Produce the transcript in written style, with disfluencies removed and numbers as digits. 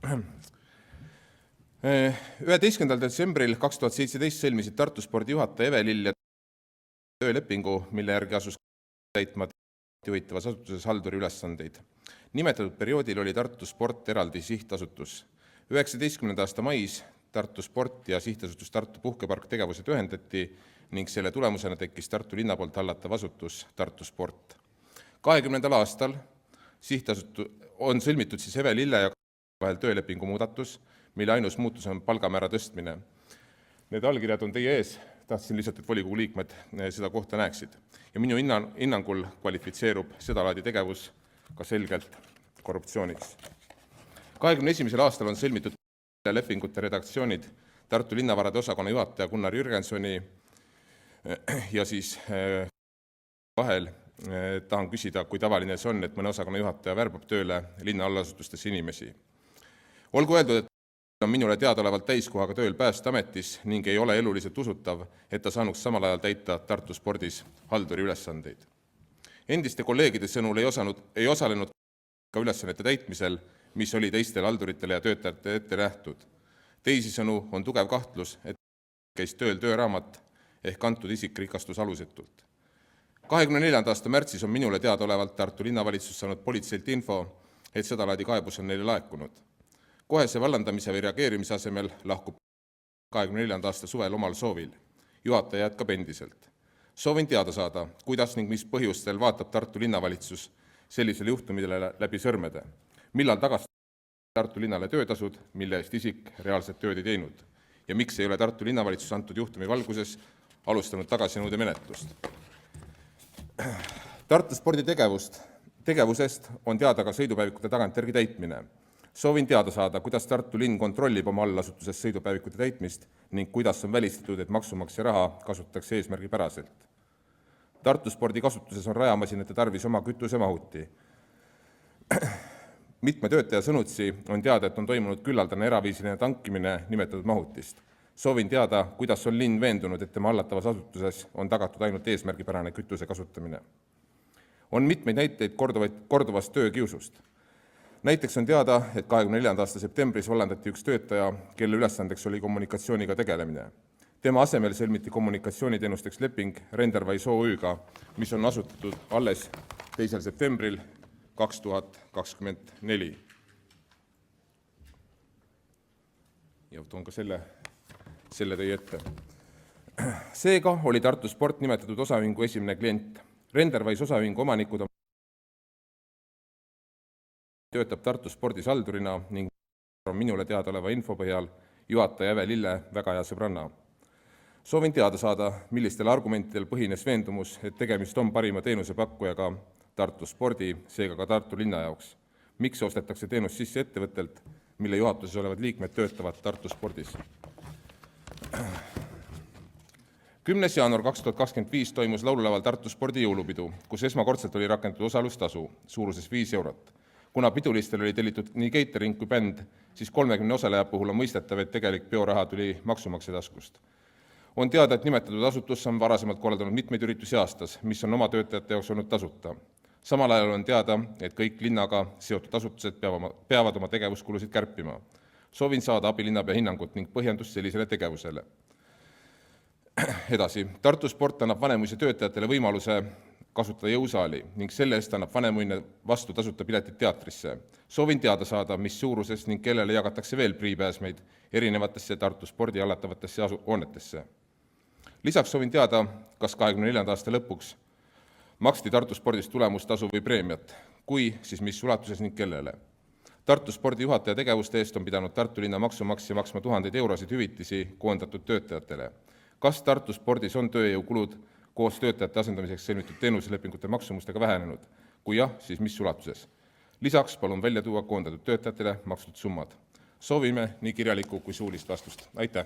11. detsembril 2017 sõlmisid Tartu spordi juhataja Eve Lill ja töölepingu, mille järgi asus täitma juhitavas asutuses halduri ülesandeid. Nimetatud perioodil oli Tartu sport eraldi sihtasutus. 19. aasta mais Tartu sport ja sihtasutus Tartu puhkepark tegevused ühendati ning selle tulemusena tekkis Tartu linna poolt hallatav asutus Tartu sport. 20. aastal on sõlmitud Eve Lille ja vahel töölepingu muudatus, mille ainus muutus on palgamäära tõstmine. Need allkirjad on teie ees, tahtsin lihtsalt, et volikogu liikmed seda kohta näeksid. Ja minu hinnangul kvalifitseerub sedalaadi tegevus ka selgelt korruptsiooniks. 21. aastal on sõlmitud lepingute redaktsioonid Tartu linnavarade osakonna juhataja Gunnar Jürgensoni ja siis vahel tahan küsida, kui tavaline see on, et mõne osakonna juhataja värbab tööle linna allasutustesse inimesi. Olgu öeldud, et on minule teadaolevalt täiskohaga tööl Päästeametis ning ei ole eluliselt usutav, et ta saanuks samal ajal täita Tartu spordis halduri ülesandeid. Endiste kolleegide sõnul ei osalenud ka ülesannete täitmisel, mis oli teistele halduritele ja töötajate ette nähtud. Teisisõnu on tugev kahtlus, et käis tööl tööraamat ehk antud isik rikastus alusetult. 24. aasta märtsis on minule teadaolevalt Tartu linnavalitsus saanud politseilt info, et sedalaadi kaebus on neile laekunud. Kohese vallandamise või reageerimise asemel lahkub 24. aasta suvel omal soovil. Juhataja jätkab endiselt. Soovin teada saada, kuidas ning mis põhjustel vaatab Tartu linnavalitsus sellisele juhtumidele läbi sõrmede. Millal tagastab Tartu linnale töötasud, mille eest isik reaalset tööd ei teinud? Ja miks ei ole Tartu linnavalitsus antud juhtumi valguses alustanud tagasinõude menetlust? Tartu spordi tegevusest on teada ka sõidupäevikute tagantjärgi täitmine. Soovin teada saada, kuidas Tartu linn kontrollib oma allasutuses sõidupäevikute täitmist ning kuidas on välistatud, et maksumaksja raha kasutatakse eesmärgipäraselt. Tartu spordi kasutuses on rajamasinate tarvis oma kütusemahuti. Mitme töötaja sõnutsi on teada, et on toimunud küllaldane eraviisiline tankimine nimetatud mahutist. Soovin teada, kuidas on linn veendunud, et tema hallatavas asutuses on tagatud ainult eesmärgipärane kütuse kasutamine. On mitmeid näiteid korduvast töökiusust. Näiteks on teada, et 24. aasta septembris vallandati üks töötaja, kelle ülesandeks oli kommunikatsiooniga tegelemine. Tema asemel sõlmiti kommunikatsiooniteenusteks leping Renderwise OÜ-ga, mis on asutatud alles 2. septembril 2024. Ja toon ka selle teie ette. Seega oli Tartu sport nimetatud osaühingu esimene klient. Renderwise osaühingu omanikud töötab Tartu spordis haldurina ning on minule teadaoleva info põhjal juhataja Eve Lille väga hea sõbranna. Soovin teada saada, millistel argumentidel põhines veendumus, et tegemist on parima teenusepakkujaga Tartu spordi, seega ka Tartu linna jaoks. Miks ostetakse teenus sisse ettevõttelt, mille juhatuses olevad liikmed töötavad Tartu spordis? 10. jaanuar 2025 toimus laululaval Tartu spordi jõulupidu, kus esmakordselt oli rakendatud osalustasu suuruses 5 eurot. Kuna pidulistel oli tellitud nii catering kui bänd, siis 30 osaleja puhul on mõistetav, et tegelik peoraha tuli maksumaksja taskust. On teada, et nimetatud asutus on varasemalt korraldanud mitmeid üritusi aastas, mis on oma töötajate jaoks olnud tasuta. Samal ajal on teada, et kõik linnaga seotud asutused peavad oma tegevuskulusid kärpima. Soovin saada abilinnapea hinnangut ning põhjendust sellisele tegevusele. Edasi, Tartu sport annab Vanemuise töötajatele võimaluse kasutada jõusaali ning selle eest annab Vanemuine vastu tasuta piletid teatrisse. Soovin teada saada, mis suuruses ning kellele jagatakse veel priipääsmeid erinevatesse Tartu spordi hallatavatesse hoonetesse. Lisaks soovin teada, kas 24. aasta lõpuks maksti Tartu spordis tulemustasu või preemiat, kui, siis mis ulatuses ning kellele. Tartu spordi juhataja tegevuste eest on pidanud Tartu linna maksumaksja maksma 1000 eurosid hüvitisi koondatud töötajatele. Kas Tartu spordis on tööjõukulud koos töötajate asendamiseks sõlmitud teenuselepingute maksumustega vähenenud? Kui jah, siis mis ulatuses? Lisaks palun välja tuua koondatud töötajatele makstud summad. Soovime nii kirjalikku kui suulist vastust. Aitäh!